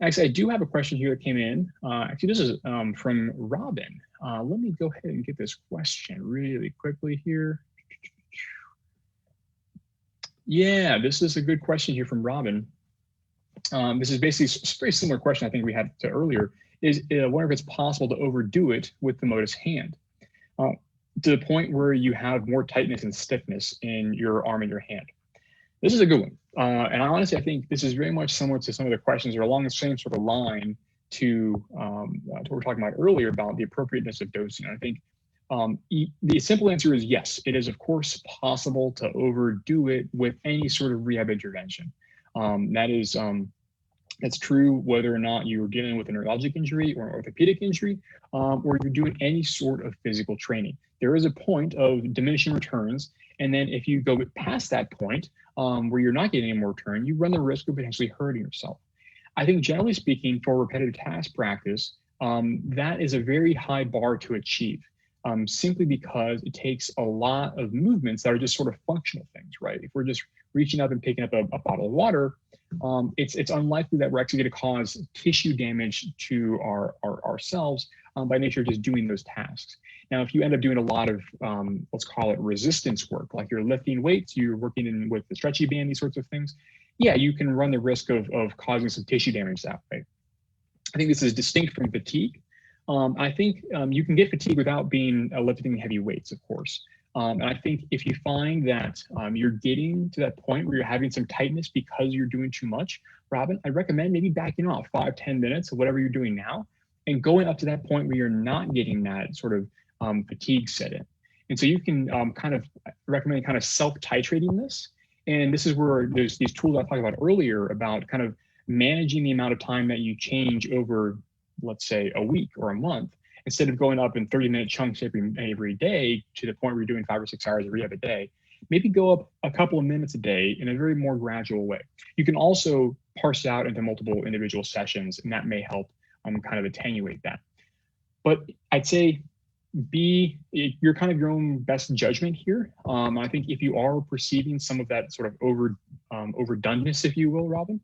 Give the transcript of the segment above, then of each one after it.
Actually, I do have a question here that came in. Actually, this is from Robin. Let me go ahead and get this question really quickly here. Yeah, this is a good question here from Robin. This is basically a very similar question I think we had to earlier, is wonder if it's possible to overdo it with the Motus Hand to the point where you have more tightness and stiffness in your arm and your hand. This is a good one. And honestly, I think this is very much similar to some of the questions that are along the same sort of line to what we were talking about earlier about the appropriateness of dosing. I think the simple answer is yes, it is of course possible to overdo it with any sort of rehab intervention. That's true whether or not you're dealing with a neurologic injury or an orthopedic injury, or you're doing any sort of physical training. There is a point of diminishing returns, and then if you go past that point where you're not getting any more return, you run the risk of potentially hurting yourself. I think generally speaking, for repetitive task practice, that is a very high bar to achieve. Simply because it takes a lot of movements that are just sort of functional things, right? If we're just reaching up and picking up a bottle of water, it's unlikely that we're actually going to cause tissue damage to ourselves by nature of just doing those tasks. Now, if you end up doing a lot of, let's call it resistance work, like you're lifting weights, you're working with the stretchy band, these sorts of things, yeah, you can run the risk of causing some tissue damage that way. I think this is distinct from fatigue. I think you can get fatigue without lifting heavy weights, of course. And I think if you find that you're getting to that point where you're having some tightness because you're doing too much, Robin, I recommend maybe backing off 5-10 minutes of whatever you're doing now and going up to that point where you're not getting that sort of fatigue set in. And so you can recommend kind of self-titrating this. And this is where there's these tools I talked about earlier about kind of managing the amount of time that you change over, let's say, a week or a month, instead of going up in 30-minute chunks every day to the point where you're doing 5 or 6 hours of rehab a day. Maybe go up a couple of minutes a day in a very more gradual way. You can also parse it out into multiple individual sessions, and that may help kind of attenuate that. But I'd say you're kind of your own best judgment here. I think if you are perceiving some of that sort of overdoneness, if you will, Robin,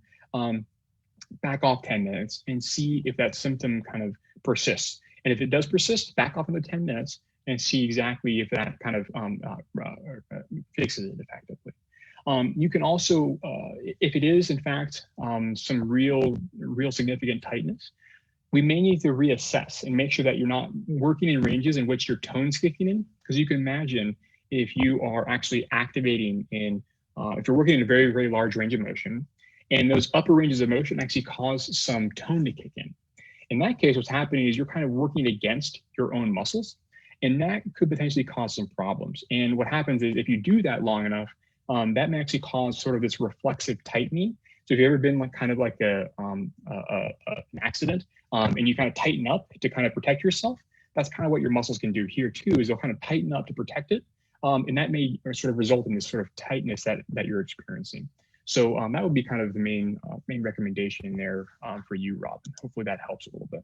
back off 10 minutes and see if that symptom kind of persists. And if it does persist, back off into 10 minutes and see exactly if that kind of fixes it effectively. You can also, if it is in fact some real significant tightness, we may need to reassess and make sure that you're not working in ranges in which your tone's kicking in. Because you can imagine if you are actually activating if you're working in a very, very large range of motion, and those upper ranges of motion actually cause some tone to kick in. In that case, what's happening is you're kind of working against your own muscles, and that could potentially cause some problems. And what happens is if you do that long enough, that may actually cause sort of this reflexive tightening. So if you've ever been like an accident and you kind of tighten up to kind of protect yourself, that's kind of what your muscles can do here too, is they'll kind of tighten up to protect it. And that may sort of result in this sort of tightness that you're experiencing. So that would be kind of the main recommendation there for you, Robin. Hopefully that helps a little bit.